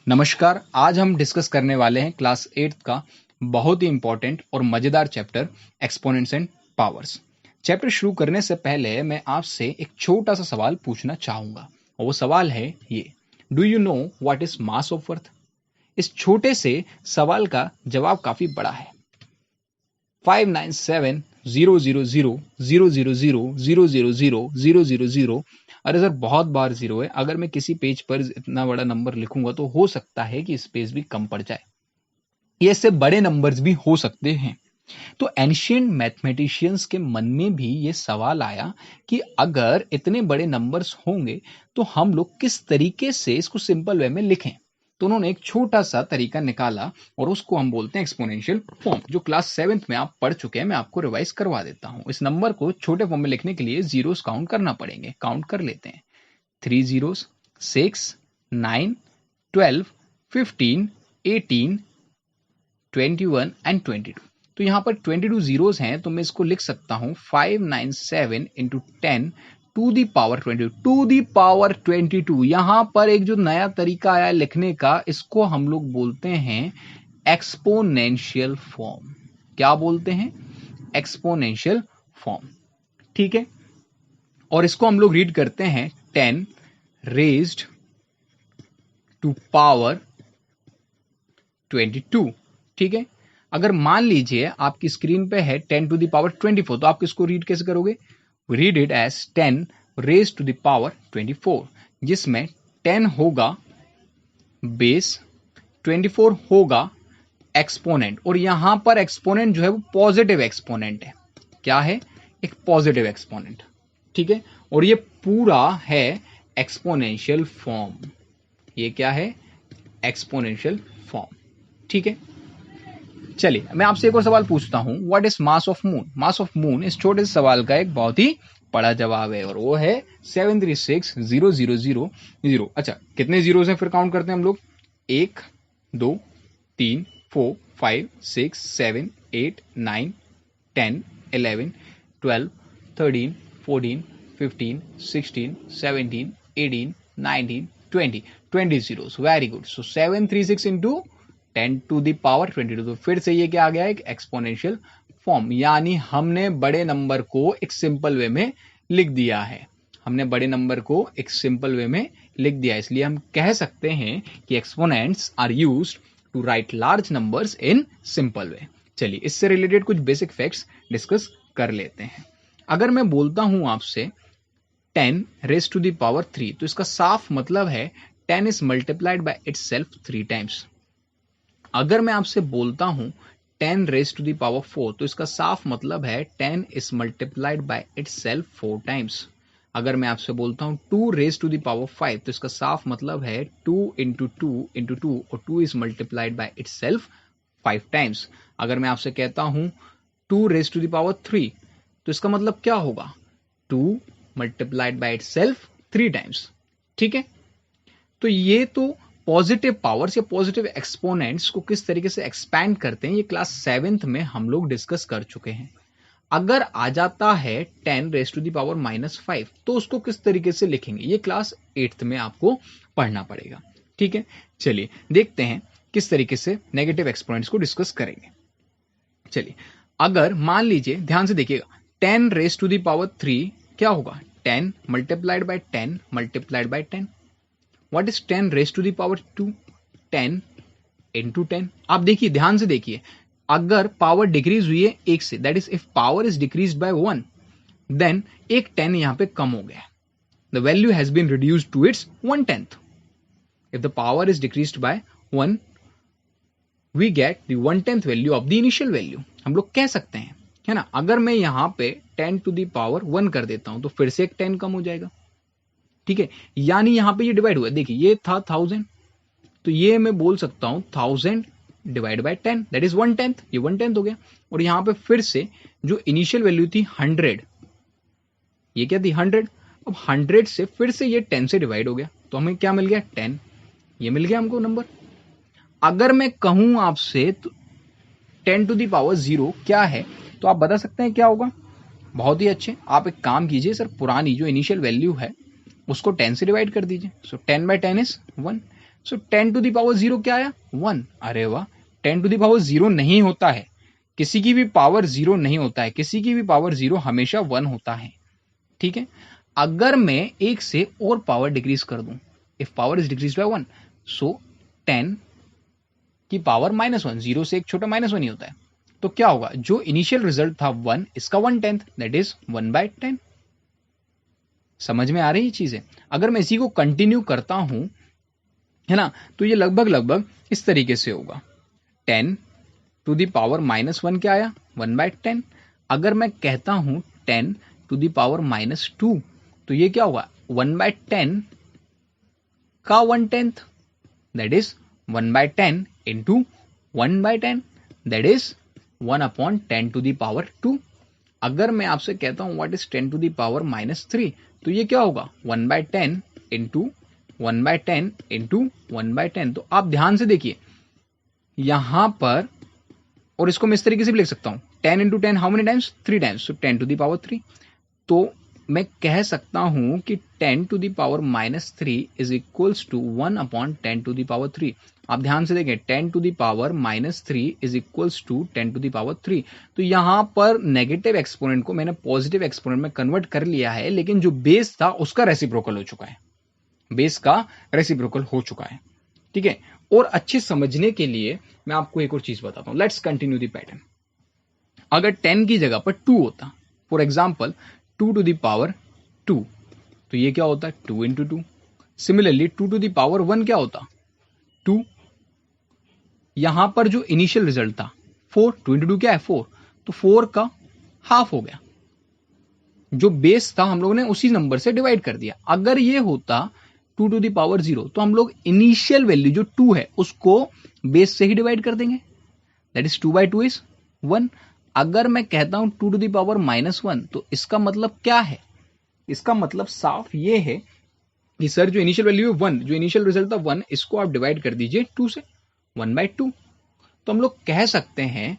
नमस्कार। आज हम डिस्कस करने वाले हैं क्लास 8 का बहुत ही इंपॉर्टेंट और मजेदार chapter exponents and powers. Chapter शुरू करने से पहले मैं आपसे एक छोटा सा सवाल पूछना चाहूंगा और वो सवाल है ये, do you know what is mass of earth? इस छोटे से सवाल का जवाब काफी बड़ा है। 597,000,000,000,000,000। अरे सर बहुत बार जीरो है। अगर मैं किसी पेज पर इतना बड़ा नंबर लिखूंगा तो हो सकता है कि स्पेस भी कम पड़ जाए। ये इससे बड़े नंबर्स भी हो सकते हैं। तो एंशियंट मैथमेटिशियंस के मन में भी ये सवाल आया कि अगर इतने बड़े नंबर्स होंगे तो हम लोग किस तरीके से इसको सिंपल वे में लिखें। तो उन्होंने एक छोटा सा तरीका निकाला और उसको हम बोलते हैं एक्सपोनेंशियल फॉर्म, जो क्लास 7th में आप पढ़ चुके हैं। मैं आपको रिवाइज करवा देता हूं। इस नंबर को छोटे फॉर्म में लिखने के लिए जीरोस काउंट करना पड़ेंगे। काउंट कर लेते हैं। 3 zeros, 6, 9, 12, 15, 18, 21 एंड 22। तो यहाँ पर 22 जीरोस हैं, तो मैं इसको लिख सकता हूँ 597 into 10 to the power 22। To the power 22। यहाँ पर एक जो नया तरीका आया लिखने का, इसको हम लोग बोलते हैं एक्सपोनेंशियल फॉर्म। क्या बोलते हैं? Exponential form. ठीक है, और इसको हम लोग रीड करते हैं 10 रेज्ड टू पावर 22। ठीक है, अगर मान लीजिए आपकी स्क्रीन पे है 10 टू द पावर 24, तो आप इसको रीड कैसे करोगे? Read it as 10 raise to the power 24, जिसमें 10 होगा बेस, 24 होगा एक्सपोनेंट। और यहां पर एक्सपोनेंट जो है वो पॉजिटिव एक्सपोनेंट है। क्या है? एक पॉजिटिव एक्सपोनेंट। ठीक है, और ये पूरा है एक्सपोनेंशियल फॉर्म। ये क्या है? Exponential form. ठीक है, चलिए मैं आपसे एक और सवाल पूछता हूं, what is mass of moon? Mass of moon इस छोटे से सवाल का एक बहुत ही बड़ा जवाब है और वो है 736,000,000। अच्छा, कितने जीरोस हैं? फिर काउंट करते हैं हम लोग। 1, 2, 3, 4, 5, 6, 7, 8, 9, 10, 11, 12, 13, 14, 15, 16, 17, 18, 19, 20। 20 zeros। Very good. So 736 into 10 to the power 22। तो फिर से ये क्या आ गया? एक एक्सपोनेंशियल फॉर्म। यानी हमने बड़े नंबर को एक सिंपल वे में लिख दिया है। हमने बड़े नंबर को एक सिंपल वे में लिख दिया, इसलिए हम कह सकते हैं कि exponents are used to write large numbers in simple way. चलिए इससे रिलेटेड कुछ बेसिक फैक्ट्स डिस्कस कर लेते हैं। अगर मैं बोलता हूं आपसे 10 रेज टू दी पावर 3, तो इसका साफ मतलब है 10 is multiplied by itself 3 times. अगर मैं आपसे बोलता हूं 10 रेज टू दी पावर 4, तो इसका साफ मतलब है 10 is multiplied by itself 4 times. अगर मैं आपसे बोलता हूं 2 रेज टू दी पावर 5, तो इसका साफ मतलब है 2 इंटू 2 इंटू 2, और 2 is multiplied by itself 5 times. अगर मैं आपसे कहता हूं 2 रेज टू दी पावर 3, तो इसका मतलब क्या होगा? 2 मल्टीप्लाइड बाय इटसेल्फ 3 टाइम्स। ठीक है, तो ये तो पॉजिटिव पावर्स या पॉजिटिव एक्सपोनेंट्स को किस तरीके से एक्सपैंड करते हैं, ये क्लास 7th में हम लोग डिस्कस कर चुके हैं। अगर आ जाता है 10 रेज टू द पावर -5, तो उसको किस तरीके से लिखेंगे, ये क्लास 8th में आपको पढ़ना पड़ेगा। ठीक है, चलिए देखते हैं किस तरीके से नेगेटिव एक्सपोनेंट्स को डिस्कस करेंगे। चलिए, अगर मान लीजिए, ध्यान से देखिएगा, 10 रेज टू द पावर 3 क्या होगा? 10 multiplied by 10 multiplied by 10। What is 10 raised to the power 2? 10 into 10। आप देखिए, ध्यान से देखिए, अगर पावर डिक्रीज हुई है 1 से, that is if power is decrease by 1, then एक 10 यहां पे कम हो गया। The value has been reduced to its 1/10। If the power is decreased by 1, we get the 1/10 value of the initial value. हम लोग कह सकते हैं, है ना। अगर मैं यहां पे 10 टू द पावर 1 कर देता हूं, तो फिर से एक 10 कम हो जाएगा। ठीक है, यानी यहां पे ये डिवाइड हुआ। देखिए, ये था 1000, तो ये मैं बोल सकता हूं 1000 डिवाइड बाय 10, दैट इज 1/10। ये 1/10 हो गया। और यहां पे फिर से जो इनिशियल वैल्यू थी 100, ये क्या थी? 100। अब 100 से फिर से ये 10 से डिवाइड हो गया, तो हमें क्या मिल गया? 10। ये मिल गया हमको नंबर। अगर मैं कहूं आपसे तो 10 टू दी पावर 0 क्या है, तो आप बता सकते हैं क्या होगा? बहुत ही अच्छे। आप एक काम कीजिए सर, पुरानी जो इनिशियल वैल्यू है उसको 10 से डिवाइड कर दीजिए। So 10 by 10 is 1। So 10 to the power 0 क्या आया 1। अरे वाह, 10 टू द पावर 0 नहीं होता है, किसी की भी पावर 0 नहीं होता है, किसी की भी पावर 0 हमेशा 1 होता है। ठीक है, अगर मैं एक से और पावर डिक्रीज कर दूं, if power is decrease by 1, so 10 की पावर -1, 0 से एक छोटा -1 ही होता है, तो क्या होगा, जो इनिशियल रिजल्ट था 1, इसका 1/10, दैट इज 1/10। समझ में आ रही चीजें? अगर मैं इसी को कंटिन्यू करता हूं, है ना, तो ये लगभग इस तरीके से होगा। 10 टू द पावर -1 क्या आया 1/10। अगर मैं कहता हूं 10 टू द पावर -2, तो ये क्या होगा 1/10 का 1/10, that is 1/10 into 1/10, that is 1/10 to the power 2। अगर मैं आपसे कहता हूं what is 10 to the power -3, तो ये क्या होगा 1/10 इंटू 1/10 इंटू 1/10। तो आप ध्यान से देखिए यहां पर, और इसको मैं इस तरीके से भी लिख सकता हूं 10 into 10 how many times 3 times, so 10 to the power 3। तो मैं कह सकता हूं कि 10 to the power -3 is equals to 1/10 to the power 3। आप ध्यान से देखें 10 to the power -3 is equals to 10 to the power 3। तो यहां पर नेगेटिव एक्सपोनेंट को मैंने पॉजिटिव एक्सपोनेंट में कन्वर्ट कर लिया है, लेकिन जो बेस था उसका रेसिप्रोकल हो चुका है, बेस का रेसिप्रोकल हो चुका है। ठीक है, और अच्छे समझने के लिए मैं आपको एक और चीज बताता हूं, लेट्स कंटिन्यू द पैटर्न। अगर 10 की जगह पर 2 होता, for example 2 to the power 2, तो ये क्या होता है 2 into 2। Similarly 2 to the power 1 क्या होता 2। यहां पर जो इनिशियल रिजल्ट था 4, 2 इंटू 2 क्या है 4, तो 4 का हाफ हो गया, जो बेस था हम लोगों ने उसी नंबर से डिवाइड कर दिया। अगर ये होता 2 टू द पावर 0, तो हम लोग इनिशियल वैल्यू जो 2 है उसको बेस से ही डिवाइड कर देंगे, दैट इज 2/2 इज 1। अगर मैं कहता हूं 2 टू द पावर -1, तो इसका मतलब क्या है, इसका मतलब साफ ये है कि सर जो इनिशियल वैल्यू है 1, जो इनिशियल रिजल्ट था 1, इसको आप डिवाइड कर दीजिए 2 से, 1/2। तो हम लोग कह सकते हैं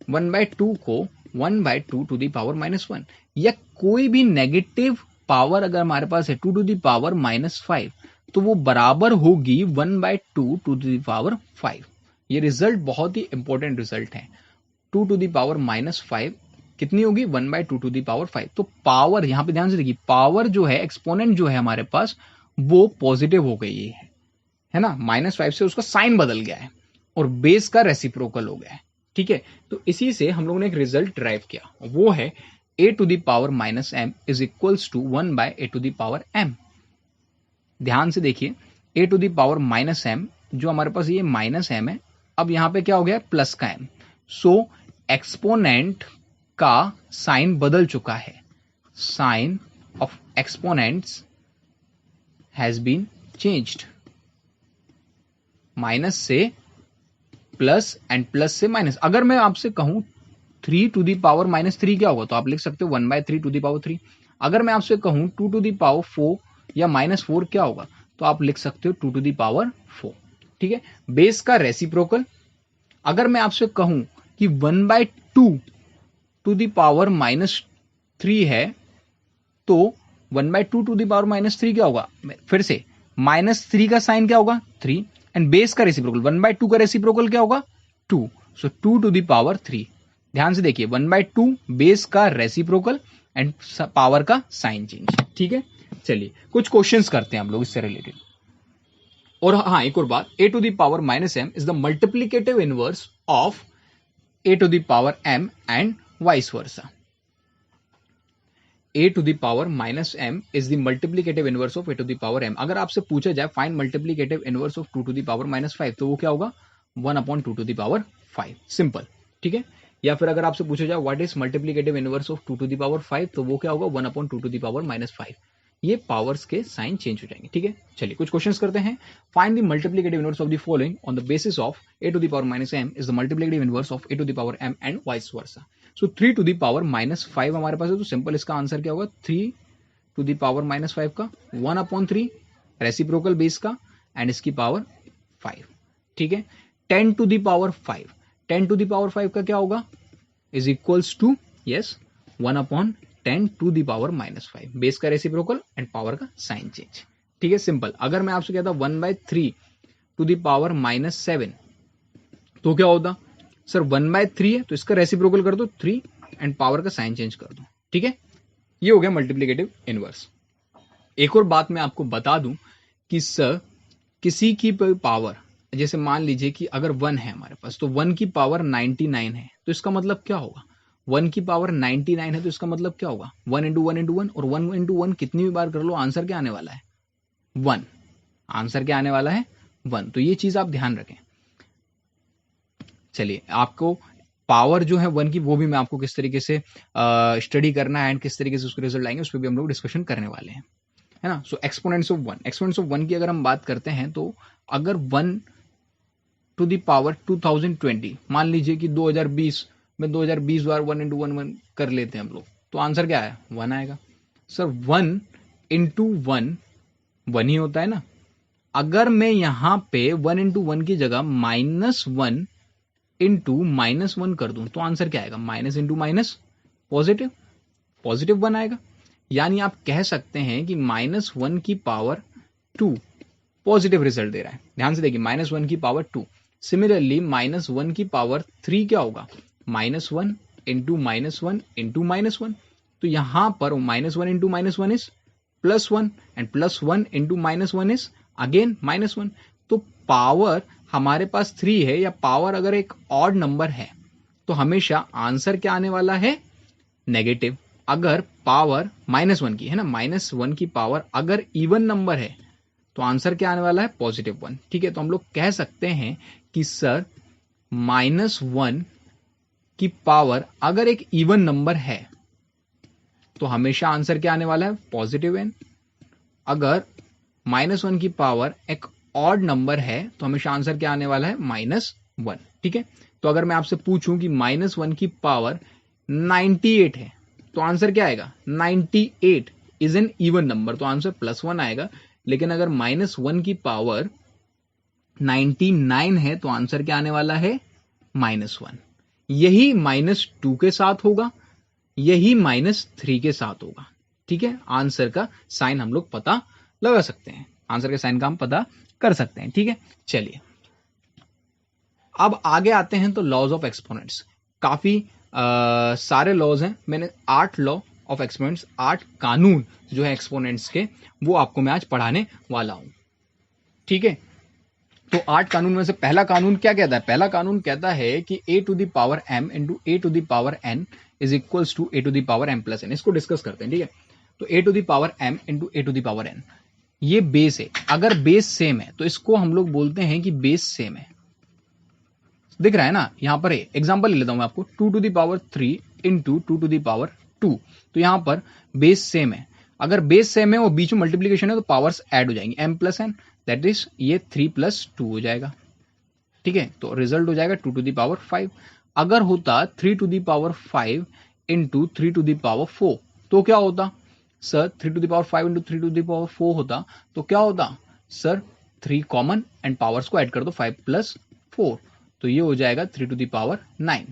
1/2 को 1/2 टू द पावर -1, या कोई भी नेगेटिव पावर अगर हमारे पास है 2 टू द पावर -5, तो वो बराबर होगी 1/2 टू द पावर 5। ये रिजल्ट बहुत ही इंपॉर्टेंट रिजल्ट है। 2 टू द पावर -5 कितनी होगी 1/2 टू द पावर 5। तो पावर यहां पे ध्यान से देखिए, पावर जो है एक्सपोनेंट जो है हमारे पास वो पॉजिटिव हो गई है ना, -5 से उसका साइन बदल गया है और बेस का रेसिप्रोकल हो गया है। ठीक है, तो इसी से हम लोगों ने एक रिजल्ट ड्राइव किया, वो है a to the power -m is equals to 1/a to the power m। ध्यान से देखिए a to the power -m, जो हमारे पास ये -m है, अब यहां पे क्या हो गया प्लस का m, सो एक्सपोनेंट का साइन बदल चुका है, sign of exponents has been changed, minus से प्लस एंड प्लस से माइनस। अगर मैं आपसे कहूं 3 टू द पावर -3 क्या होगा, तो आप लिख सकते हो 1/3 टू द पावर 3। अगर मैं आपसे कहूं 2 टू द पावर 4 या -4 क्या होगा, तो आप लिख सकते हो 2 टू द पावर 4। ठीक है, बेस का रेसिप्रोकल। अगर मैं आपसे कहूं कि 1/2 टू द पावर -3 है, तो 1/2 टू द पावर -3 क्या होगा, फिर से -3 का साइन क्या होगा 3, एंड बेस का रेसिप्रोकल 1/2 का रेसिप्रोकल क्या होगा 2, सो 2 टू द पावर 3। ध्यान से देखिए 1/2 बेस का रेसिप्रोकल एंड पावर का साइन चेंज। ठीक है, चलिए कुछ क्वेश्चंस करते हैं हम लोग इससे रिलेटेड। और हाँ, एक और बात, a to the power -m is the multiplicative inverse of a to the power m and vice versa. a to the power -m is the multiplicative inverse of a to the power m। अगर आपसे पूछा जाए find multiplicative inverse of 2 to the power -5, तो वो क्या होगा 1/2 to the power 5, simple. ठीक है, या फिर अगर आपसे पूछा जाए what is multiplicative inverse of 2 to the power 5, तो वो क्या होगा 1/2 टू द पावर -5। ये पावर्स के साइन चेंज हो जाएंगे। ठीक है, चलिए कुछ क्वेश्चंस करते हैं। Find the multiplicative inverse of the following on the basis of a to the power -m is the multiplicative inverse of a to the power m and vice versa. So 3 to the power -5 हमारे पास है, तो simple इसका answer क्या होगा 3 to the power -5 का 1/3 reciprocal base का and इसकी power 5। ठीक है, 10 to the power 5, 10 to the power 5 का क्या होगा is equals to yes 1/10 to the power -5, base का रेसिप्रोकल एंड पावर का साइन चेंज। ठीक है, सिंपल। अगर मैं आपसे कहता 1/3 टू द पावर -7, तो क्या होता सर 1/3 है, तो इसका रेसिप्रोकल कर दो 3 एंड पावर का साइन चेंज कर दो। ठीक है, ये हो गया मल्टीप्लिकेटिव इनवर्स। एक और बात मैं आपको बता दूं कि सर किसी की पावर, जैसे मान लीजिए कि अगर 1 है हमारे पास, तो 1 की पावर 99 है, तो इसका मतलब क्या होगा, 1 की पावर 99 है तो इसका मतलब क्या होगा 1 इंटू 1 इंटू 1, और 1 इंटू 1 कितनी भी बार कर लो आंसर क्या आने वाला है 1, आंसर क्या आने वाला है 1। तो ये चीज आप ध्यान रखें। चलिए, आपको पावर जो है 1 की वो भी मैं आपको किस तरीके से स्टडी करना है एंड किस तरीके से उसके रिजल्ट आएंगे उस पर भी हम लोग डिस्कशन करने वाले हैं, है ना। सो एक्सपोनेंट्स ऑफ 1, एक्सपोनेंट्स ऑफ 1 की अगर हम बात करते हैं तो अगर 1 टू द पावर 2020, मान लीजिए कि 2020 में 2020 बार 1 इंटू 1 कर लेते हैं हम लोग, तो आंसर क्या है 1 आएगा। सर 1 इंटू 1 1 ही होता है ना। अगर मैं यहां पे 1 इंटू 1 की जगह -1 इंटू -1 कर दूं तो आंसर क्या आएगा, minus into minus positive, positive 1 आएगा। यानी आप कह सकते हैं कि -1 की पावर 2 पॉजिटिव रिजल्ट दे रहा है। ध्यान से देखिए, -1 की पावर 2। सिमिलरली -1 की पावर 3 क्या होगा, -1 इंटू -1 इंटू -1। तो यहां पर -1 into -1 is +1 and +1 into -1 is again -1। तो पावर हमारे पास 3 है, या पावर अगर एक ऑड नंबर है तो हमेशा आंसर क्या आने वाला है नेगेटिव। अगर पावर -1 की है ना, -1 की पावर अगर इवन नंबर है तो आंसर क्या आने वाला है +1। ठीक है, तो हम लोग कह सकते हैं कि सर -1 की पावर अगर एक इवन नंबर है तो हमेशा आंसर क्या आने वाला है +n। अगर -1 की पावर एक ऑड नंबर है तो हमेशा आंसर क्या आने वाला है -1। ठीक है, तो अगर मैं आपसे पूछूं कि -1 की पावर 98 है तो आंसर क्या आएगा 98 इज एन इवन नंबर, तो आंसर +1 आएगा। लेकिन अगर -1 की पावर 99 है तो आंसर क्या आने वाला है -1। यही -2 के साथ होगा, यही -3 के साथ होगा। ठीक है, आंसर का साइन हम लोग पता लगा सकते हैं, आंसर के साइन का हम पता कर सकते हैं। ठीक है, चलिए अब आगे आते हैं तो लॉज ऑफ एक्सपोनेंट्स। काफी सारे लॉज हैं, मैंने 8 लॉ ऑफ एक्सपोनेंट्स, 8 कानून जो है एक्सपोनेंट्स के, वो आपको मैं आज पढ़ाने वाला हूं। ठीक है, तो 8 कानून में से पहला कानून क्या कहता है, पहला कानून कहता है कि a to the power m into a to the power n is equals to a to the power m plus n। इसको डिस्कस करते हैं। ठीक है, तो a to the power m into a to the power n ये base है। अगर base same है तो इसको हम लोग बोलते हैं कि बेस सेम है। दिख रहा है ना, यहां पर एग्जांपल ले लेता हूं मैं आपको, 2 to the power 3 into 2 to the power 2। तो यहां पर बेस सेम है। अगर बेस सेम है और बीच में मल्टीप्लीकेशन है तो पावर्स ऐड हो जाएंगी, m plus n, that is ये 3 + 2 हो जाएगा। ठीक है, तो रिजल्ट हो जाएगा 2 टू द पावर 5। अगर होता 3 to the power 5 into 3 to the power 4 तो क्या होता sir, 3 to the power 5 into 3 to the power 4 होता तो क्या होता सर, 3 कॉमन एंड पावर्स को ऐड कर दो, 5 + 4 तो ये हो जाएगा 3 टू द पावर 9।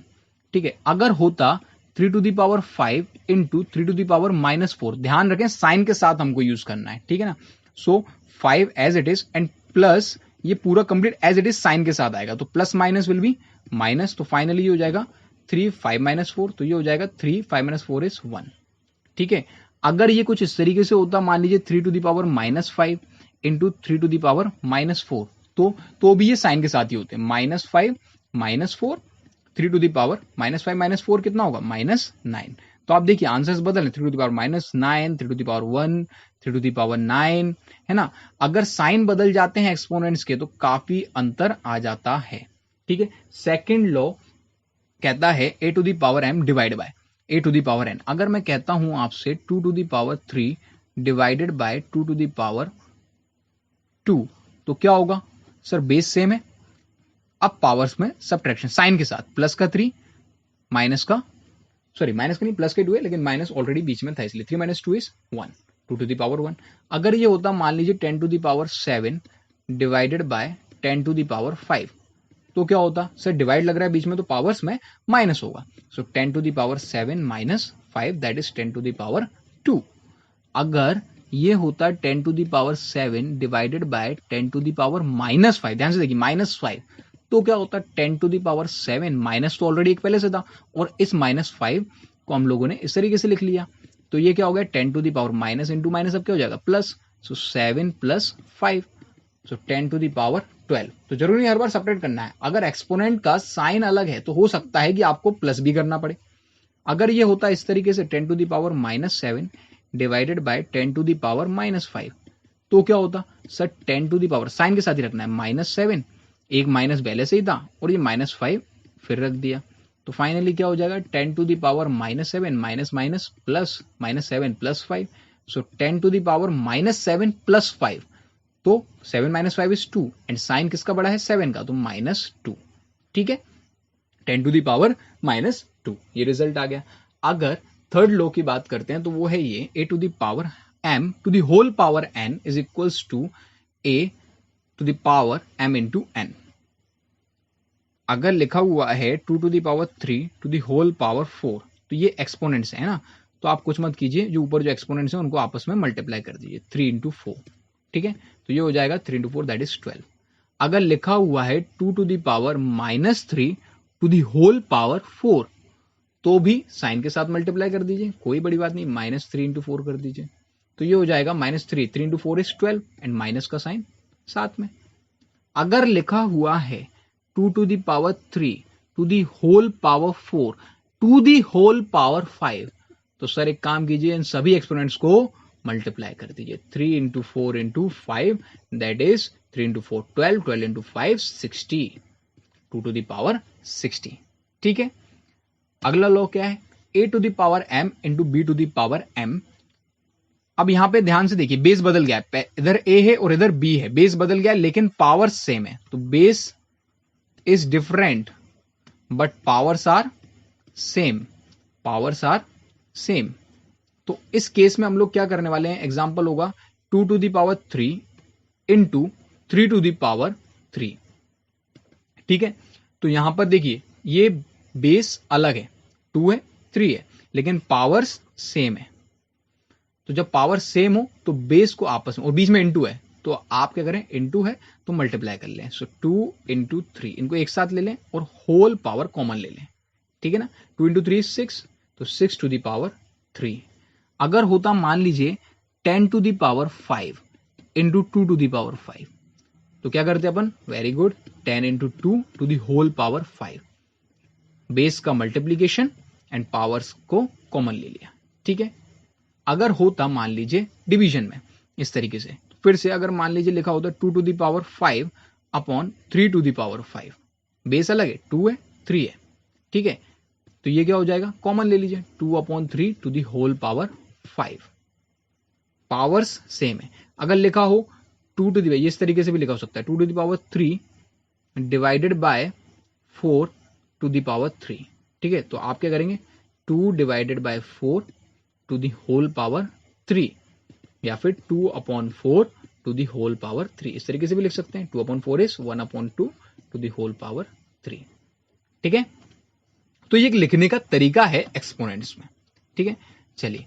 ठीक है, अगर होता 3 to the power 5 into 3 to the power -4, ध्यान रखें साइन के साथ हमको यूज करना है। ठीक है ना, so 5 as it is and plus ये पूरा complete as it is sign के साथ आएगा, तो plus minus will be minus, तो फाइनली ये हो जाएगा 3 5 - 4, तो ये हो जाएगा 3 5 - 4 इज 1। ठीक है, अगर ये कुछ इस तरीके से होता, मान लीजिए 3 to the power -5 into 3 to the power -4, तो भी ये साइन के साथ ही होते हैं, -5 -4 3 टू द पावर -5 - 4 कितना होगा -9। तो आप देखिए आंसर्स बदल रहे, 3 to the power -9, 3 to the power 1, 3 to the power 9, है ना। अगर साइन बदल जाते हैं एक्सपोनेंट्स के तो काफी अंतर आ जाता है। ठीक है, सेकेंड लॉ कहता है a to the power m divide by a to the power n। अगर मैं कहता हूं आपसे 2 to the power 3 divided by 2 to the power 2 तो क्या होगा सर, बेस सेम है। अब पावर्स में सब्ट्रैक्शन साइन के साथ, प्लस का 3 माइनस का, सॉरी माइनस का नहीं प्लस का 2 है, लेकिन माइनस ऑलरेडी बीच में था इसलिए 3 - 2 इज 1, 2 टू द पावर 1। अगर ये होता मान लीजिए 10 to the power 7 divided by 10 to the power 5 तो क्या होता सर, डिवाइड लग रहा है बीच में तो पावर्स में माइनस होगा, so 10 to the power 7 - 5 that is 10 to the power 2। अगर ये होता है 10 to the power 7 divided by 10 to the power -5। ध्यान से देखिए -5, तो क्या होता है 10 टू दी पावर 7, माइनस तो ऑलरेडी एक पहले से था, और इस -5 को हम लोगों ने इस तरीके से लिख लिया। तो ये क्या हो गया 10 to the power minus into minus अब क्या हो जाएगा plus, so 7 + 5, so 10 to the power 12। तो जरूरी हर बार सेपरेट करना है, अगर एक्सपोनेंट का साइन अलग है तो हो सकता है कि आपको प्लस भी करना पड़े। अगर ये होता इस तरीके से 10 to the power -7 divided by 10 to the power -5, तो क्या होता sir 10 to the power sign के साथ ही रखना है -7, एक माइनस पहले से ही था और ये -5 फिर रख दिया। तो फाइनली क्या हो जाएगा 10 to the power -7 minus minus plus -7 + 5, so 10 to the power -7 + 5, तो 7 - 5 = 2 एंड साइन किसका बड़ा है 7 का, तो -2। ठीक है, 10 टू दी पावर -2, ये रिजल्ट आ गया। अगर थर्ड लॉ की बात करते हैं तो वो है ये a to the power m to the whole power n is equals to a to the power m into n। अगर लिखा हुआ है 2 to the power 3 to the whole power 4, तो ये एक्सपोनेंट्स है ना, तो आप कुछ मत कीजिए, जो ऊपर जो एक्सपोनेंट्स हैं उनको आपस में मल्टीप्लाई कर दीजिए 3 × 4। ठीक है, तो ये हो जाएगा 3 × 4 दैट इज 12। अगर लिखा हुआ है 2 to the power -3 to the whole power 4, तो भी साइन के साथ मल्टीप्लाई कर दीजिए, कोई बड़ी बात नहीं, -3 × 4 कर दीजिए, तो ये हो जाएगा -3 3 × 4 इज 12 एंड माइनस का साइन साथ में। अगर लिखा हुआ है 2 to the power 3 to the whole power 4 to the whole power 5, तो सर एक काम कीजिए, इन सभी एक्सपोनेंट्स को मल्टीप्लाई कर दीजिए, 3 × 4 × 5 that is 3 × 4 12, 12 × 5 60, 2 to the power 60। ठीक है, अगला लॉ क्या है a to the power m into b to the power m। अब यहां पे ध्यान से देखिए, बेस बदल गया है, इधर a है और इधर b है, बेस बदल गया लेकिन पावर सेम है, तो base is different but powers are same, powers are same. तो इस केस में हम लोग क्या करने वाले हैं, एग्जांपल होगा 2 to the power 3 into 3 to the power 3। ठीक है, तो यहां पर देखिए ये बेस अलग है, 2 है 3 है, लेकिन पावर्स सेम है। तो जब पावर सेम हो तो बेस को आपस में, और बीच में इनटू है, तो आप क्या करें, इनटू है तो मल्टीप्लाई कर लें, सो 2 × 3 इनको एक साथ ले लें और होल पावर कॉमन ले लें। ठीक है ना, 2 × 3 = 6, तो 6 टू दी पावर 3। अगर होता मान लीजिए 10 to the power 5 into 2 to the power 5, तो क्या करते अपन, very good, 10 × 2 to the whole power 5, base का मल्टीप्लीकेशन एंड पावर्स को कॉमन ले लिया। ठीक है, अगर होता मान लीजिए डिवीजन में इस तरीके से, फिर से अगर मान लीजिए लिखा होता 2 to the power 5 upon 3 to the power 5, base अलग है, 2 है 3 है। ठीक है, तो ये क्या हो जाएगा, कॉमन ले लीजिए, 2/3 to the whole power 5, powers same है। अगर लिखा हो 2 टू दी, ये इस तरीके से भी लिखा हो सकता है, 2 to the power 3 divided by 4 to the power 3। ठीक है, तो आप क्या करेंगे, 2 divided by 4 to the whole power 3, या फिर 2/4 टू दी होल पावर 3, इस तरीके से भी लिख सकते हैं, 2/4 is 1/2 to the whole power 3। ठीक है, तो ये एक लिखने का तरीका है एक्सपोनेंट्स में। ठीक है, चलिए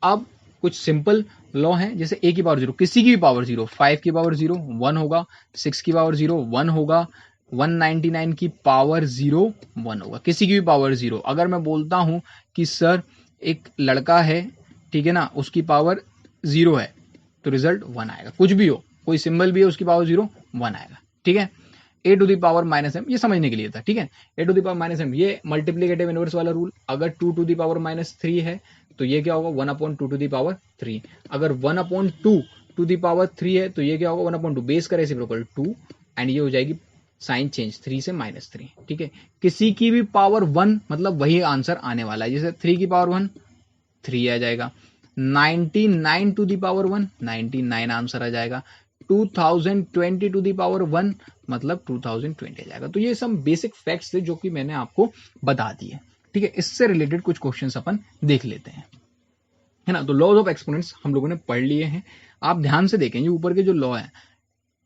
अब कुछ सिंपल लॉ हैं, जैसे a की पावर 0 किसी की भी पावर 0, 5 की पावर 0 1 होगा, 6 की पावर 0 1 होगा, 199 की पावर 0 1 होगा, किसी की भी पावर 0। अगर मैं बोलता हूं कि सर एक लड़का है, ठीक है ना, उसकी पावर 0 है, तो रिजल्ट 1 आएगा, कुछ भी हो, कोई सिंबल भी है उसकी पावर 0 1 आएगा। ठीक है, a to the power -m, ये समझने के लिए था। ठीक है, a to the power -m, ये मल्टीप्लिकेटिव इनवर्स वाला रूल। अगर 2 टू दी पावर -3 है तो ये क्या होगा, 1/2 टू दी पावर 3। अगर 1/2 टू दी पावर 3 है तो ये क्या होगा, 1/2 बेस का रेसिप्रोकल 2, एंड ये हो जाएगी साइन चेंज 3 से -3। ठीक है, किसी की भी पावर 1 मतलब वही आंसर आने वाला है, जैसे 3 की पावर 1 3 आ जाएगा, 99 टू दी पावर 1 99 आंसर आ जाएगा, 2020 टू दी पावर 1 मतलब 2020 आ जाएगा। तो ये सब बेसिक फैक्ट्स थे जो कि मैंने आपको बता दिए। ठीक है, इससे रिलेटेड कुछ क्वेश्चंस अपन देख लेते हैं, है ना। तो लॉज ऑफ एक्सपोनेंट्स हम लोगों ने पढ़ लिए हैं, आप ध्यान से देखें, ये ऊपर के जो लॉ है,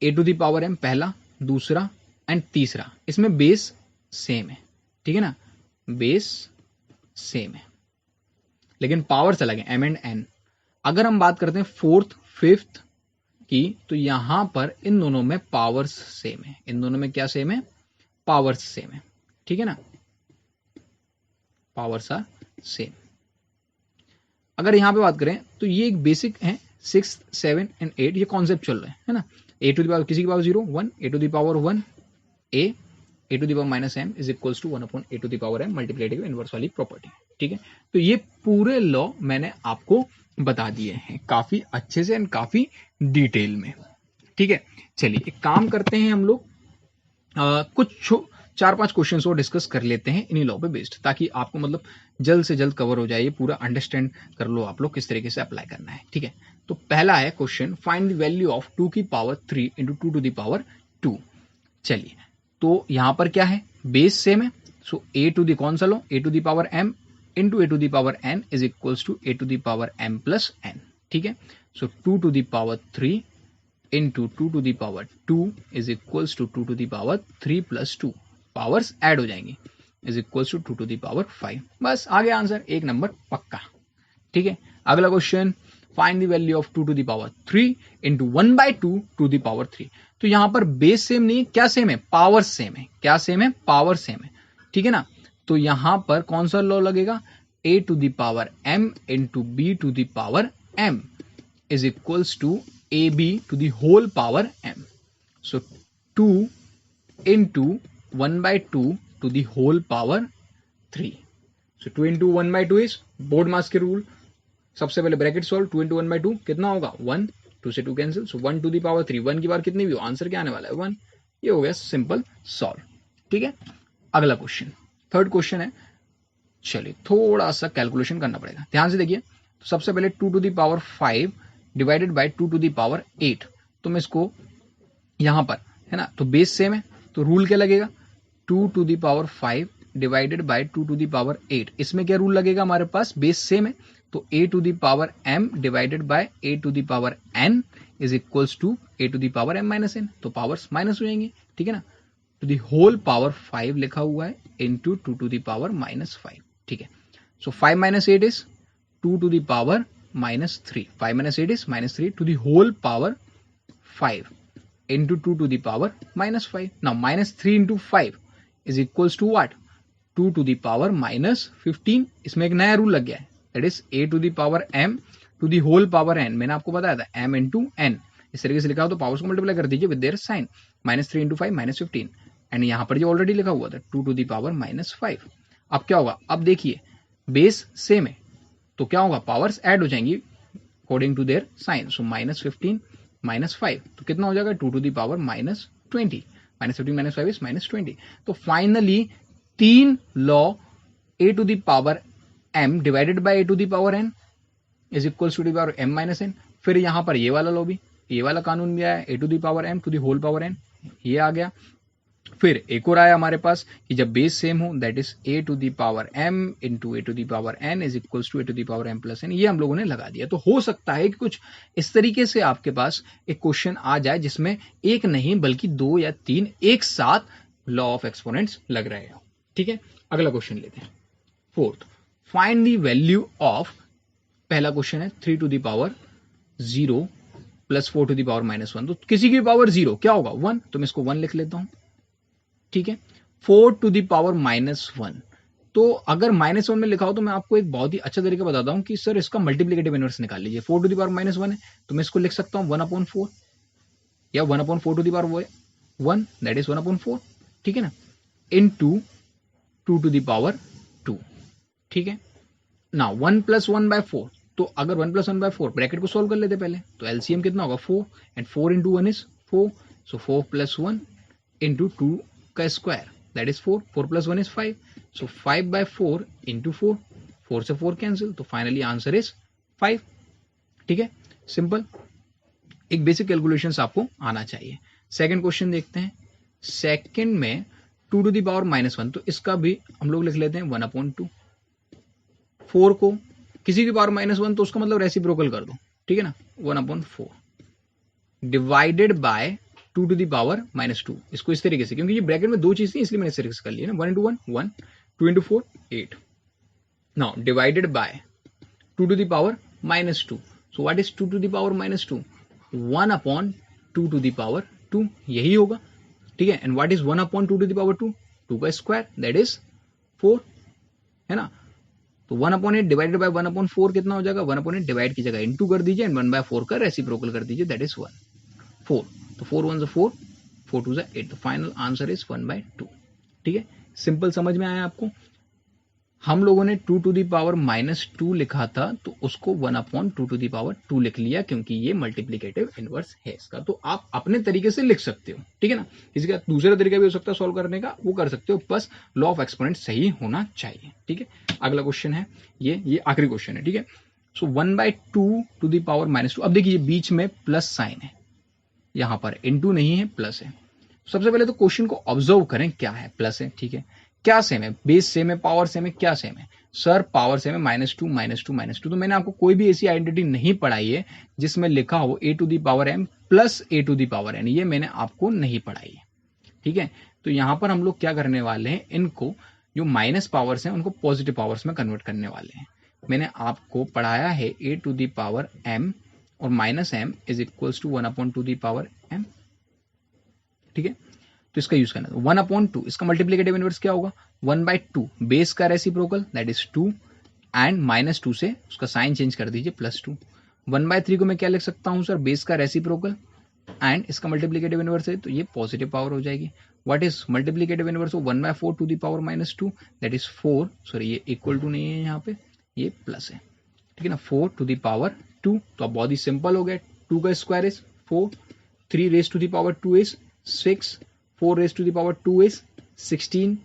a to the power m पहला, दूसरा एंड तीसरा, इसमें बेस सेम है। ठीक है ना, बेस सेम है लेकिन पावर्स अलग है, m एंड n। अगर हम बात करते हैं फोर्थ फिफ्थ की, तो यहां पर इन दोनों में पावर्स सेम है, इन दोनों में क्या सेम है, पावर्स सेम है, ठीक है ना, पावर्स आर सेम। अगर यहां पे बात करें तो ये एक बेसिक है, 6 7 एंड 8 ये कॉन्सेप्ट चल रहे हैं, है ना, ए टू द पावर किसी की power 0 1, a to the power 1 a to the power minus m is equals to 1 upon a to the power m multiplicative inverse वाली प्रॉपर्टी, ठीक है। तो ये पूरे लॉ मैंने आपको बता दिए हैं काफी अच्छे से एंड काफी डिटेल में, ठीक है। चलिए एक काम करते हैं हम लोग, कुछ 4-5 क्वेश्चन और डिस्कस कर लेते हैं इन्हीं लॉ पे बेस्ड, ताकि आपको मतलब जल्द से जल्द कवर हो जाए, ये पूरा अंडरस्टैंड कर लो आप लोग किस तरीके से अप्लाई करना है, ठीक है। तो पहला है question, find the value of 2 की power 3 into 2 to the power 2। चलिए तो यहां पर क्या है, बेस सेम है, सो ए टू द कौन सा लो, a to the power m into a to the power n is equals to a to the power m plus n, ठीक है। So 2 to the power 3 into 2 to the power 2 is equals to 2 to the power 3 plus 2, powers add हो जाएंगी, is equals to 2 to the power 5। बस आ गया answer, एक number पक्का, ठीक है। अगला question, find the value of 2 to the power 3 into 1/2 to the power 3। तो यहां पर बेस सेम नहीं है, क्या सेम है, पावर सेम है, क्या सेम है, पावर सेम है, ठीक है ना। तो यहां पर कौन सा लॉ लगेगा, a to the power m into b to the power m is equals to ab to the whole power m। So 2 into 1/2 to the whole power 3। So 2 into 1/2 is BODMAS के rule, सबसे पहले bracket solve, 2 into 1/2 कितना होगा 1, 2 से 2 cancel, so 1 to the power 3, 1 की बार कितनी भी हो आंसर क्या आने वाला है 1, ये हो गया सिंपल सॉल्व, ठीक है। अगला क्वेश्चन, थर्ड क्वेश्चन है, चलिए थोड़ा सा कैलकुलेशन करना पड़ेगा, ध्यान से देखिए। तो सबसे पहले 2 to the power 5 divided by 2 to the power 8, तो मैं इसको यहां पर, है ना, तो बेस सेम है, तो रूल क्या लगेगा, 2 to the power 5 divided by 2 to the power 8, इसमें क्या रूल लगेगा, हमारे पास बेस सेम है, तो a to the power m divided by a to the power n is equals to a to the power m minus n, तो powers minus हो जाएंगे, ठीक है ना। टू द होल पावर 5 लिखा हुआ है इंटू 2 टू द पावर -5, ठीक है। So 5 minus 8 is 2 to the power -3, 5 minus 8 is -3 to the whole power 5 into 2 to the power -5। Now -3 into 5 is equals to what, 2 to the power -15। इसमें एक नया rule लग गया है, that is a to the power m to the whole power n, मैंने आपको बताया था m इंटू n, इस तरीके से लिखा हो तो पावर्स को मल्टीप्लाई कर दीजिए with their sign, -3 into 5 -15, and यहां पर जो ऑलरेडी लिखा हुआ था 2 टू द पावर -5। अब क्या होगा, अब देखिए बेस सेम है, तो क्या होगा, पावर्स ऐड हो जाएंगी अकॉर्डिंग टू देयर साइन, सो -15 -5, तो कितना हो जाएगा 2 टू द पावर -20, -15 -5 इज -20। तो finally 3 law a to the power m divided by a to the power n is equals to the power m minus n। फिर यहां पर ये वाला लॉ भी, ये वाला कानून भी आया, a to the power m to the whole power n, ये आ गया। फिर एक और आया हमारे पास कि जब बेस सेम हो, that is a to the power m into a to the power n is equals to a to the power m plus n, ये हम लोगों ने लगा दिया। तो हो सकता है कि कुछ इस तरीके से आपके पास एक क्वेश्चन आ जाए जिसमें एक नहीं बल्कि 2 या 3 एक साथ लॉ ऑफ एक्सपोनेंट्स लग रहे हो, ठीक है। अगला क्वेश्चन लेते हैं, fourth, find the value of, पहला क्वेश्चन है 3 to the power 0 plus 4 to the power -1, तो किसी की पावर 0 क्या होगा 1, तो मैं इसको 1 लिख लेता हूं, ठीक है। 4 टू द पावर -1, तो अगर -1 में लिखा हो तो मैं आपको एक बहुत ही अच्छा तरीका बताता हूं कि सर इसका मल्टीप्लिकेटिव इनवर्स निकाल लीजिए। 4 टू द पावर -1 है, तो मैं इसको लिख सकता हूं 1/4 या 1/4 to the power 1, that is 1/4, ठीक है ना, इनटू 2 टू द पावर 2, ठीक है ना। 1 + 1/4, तो अगर 1 + 1/4 ब्रैकेट को सोल्व कर लेते पहले, तो एलसीएम कितना होगा 4, and 4 into 1 is 4, so 4 + 1 into 2 का square, that is 4, 4 + 1 is 5, so 5/4 into 4, 4 से 4 कैंसिल, तो फाइनली आंसर इज 5, ठीक है, सिंपल। एक बेसिक कैलकुलेशन आपको आना चाहिए। सेकंड क्वेश्चन देखते हैं, सेकंड में 2 टू द पावर -1, तो इसका भी हम लोग लिख लेते हैं 1/2, 4 को किसी की पावर -1 तो उसका मतलब रेसिप्रोकल कर दो, ठीक है ना, 1/4 divided by 2 to the power -2, इसको इस तरीके से, क्योंकि ये ब्रैकेट में दो चीज थी इसलिए मैंने इस तरीके से कर लिया ना, 1 into 1 1, 2 into 4 8, now divided by 2 to the power -2, so what is 2 to the power -2? 1 upon 2 to the power 2, यही होगा, ठीक है। And what is 1 upon 2 to the power 2? 2 का स्क्वायर, दैट इज 4, है ना। तो 1/8 डिवाइडेड बाय 1/4 कितना हो जाएगा? 1/8 डिवाइड की जगह इनटू कर दीजिए एंड 1/4 का रेसिप्रोकल कर दीजिए, दैट इज 1, 4। तो 4 1 4, 4 2 8, तो फाइनल आंसर इज 1/2, ठीक है। सिंपल समझ में आया आपको? हम लोगों ने 2 टू द पावर -2 लिखा था, तो उसको 1/2 टू द पावर 2 लिख लिया, क्योंकि ये मल्टीप्लिकेटिव इनवर्स है इसका। तो आप अपने तरीके से लिख सकते हो, ठीक है ना। किसी का दूसरा तरीका भी हो सकता है सॉल्व करने का, वो कर सकते हो, बस लॉ ऑफ एक्सपोनेंट सही होना चाहिए, ठीक है। अगला क्वेश्चन है ये आखिरी क्वेश्चन है, ठीक है। सो 1/2 टू द पावर -2। अब देखिए बीच में प्लस साइन है, यहां पर इनटू नहीं है, प्लस है। सबसे पहले तो क्वेश्चन को ऑब्जर्व करें, क्या है? प्लस है, ठीक है। क्या सेम है? बेस सेम है, पावर सेम है, क्या सेम है? सर पावर सेम है, -2 -2 -2। तो मैंने आपको कोई भी ऐसी आइडेंटिटी नहीं पढ़ाई है जिसमें लिखा हो a to the power m plus a to the power n, ये मैंने आपको नहीं पढ़ाई है, ठीक है। तो यहां पर हम लोग क्या करने वाले हैं, इनको जो माइनस पावर्स हैं उनको पॉजिटिव पावर्स में कन्वर्ट करने वाले हैं। मैंने आपको पढ़ाया है a to the power m और -m is equals to 1/2 the power m, ठीक है। तो इसका यूज करना, 1/2, इसका मल्टीप्लिकेटिव इनवर्स क्या होगा? 1/2 बेस का रेसिप्रोकल, दैट इज 2, एंड -2 से उसका साइन चेंज कर दीजिए, +2। 1/3 को मैं क्या लिख सकता हूं सर? बेस का रेसिप्रोकल एंड इसका मल्टीप्लिकेटिव इनवर्स है, तो ये पॉजिटिव पावर हो जाएगी। What is multiplicative inverse? 1/4 to the power -2, that is 4। Sorry, ये इक्वल टू नहीं है यहाँ पे, ये प्लस है, ठीक है ना। 4 टू द पावर 2, तो अब बहुत ही सिंपल हो गया। 2 का square is 4, 3 raise to the power 2 is 6, 4 raise to the power 2 is 16,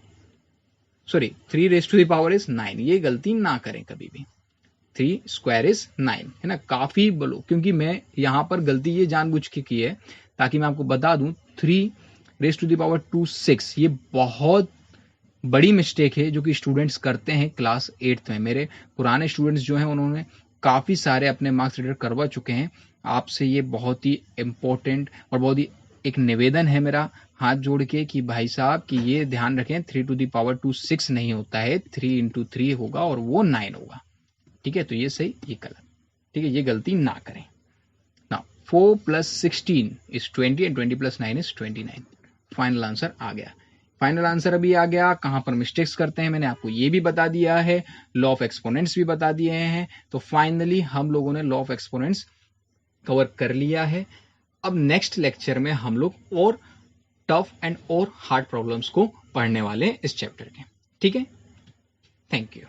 sorry 3 raise to the power is 9। ये गलती ना करें कभी भी, 3 स्क्वायर इज 9, है ना। काफी बोलो, क्योंकि मैं यहां पर गलती ये जानबूझ के की है ताकि मैं आपको बता दूं, 3 रेज टू द पावर 2 6, ये बहुत बड़ी मिस्टेक है जो कि स्टूडेंट्स करते हैं क्लास 8th में। मेरे पुराने स्टूडेंट्स जो हैं उन्होंने काफी सारे अपने मार्क्स रिडर करवा चुके हैं। आपसे ये बहुत ही इंपॉर्टेंट और बहुत ही एक निवेदन है मेरा हाथ जोड़ के कि भाई साहब कि ये ध्यान रखें, 3 टू द पावर 2 6 नहीं होता है, 3 इंटू 3 होगा और वो 9 होगा, ठीक है। तो ये सही, ये गलत, ठीक है, ये गलती ना करें ना। 4 + 16 is 20 and 20 + 9 is 29। Final answer आ गया। फाइनल आंसर अभी आ गया। कहां पर मिस्टेक्स करते हैं मैंने आपको ये भी बता दिया है, लॉ ऑफ एक्सपोनेंट्स भी बता दिए हैं। तो फाइनली हम लोगों ने लॉ ऑफ एक्सपोनेंट्स कवर कर लिया है। अब नेक्स्ट लेक्चर में हम लोग और टफ एंड और हार्ड प्रॉब्लम्स को पढ़ने वाले हैं इस चैप्टर के, ठीक है। Thank you.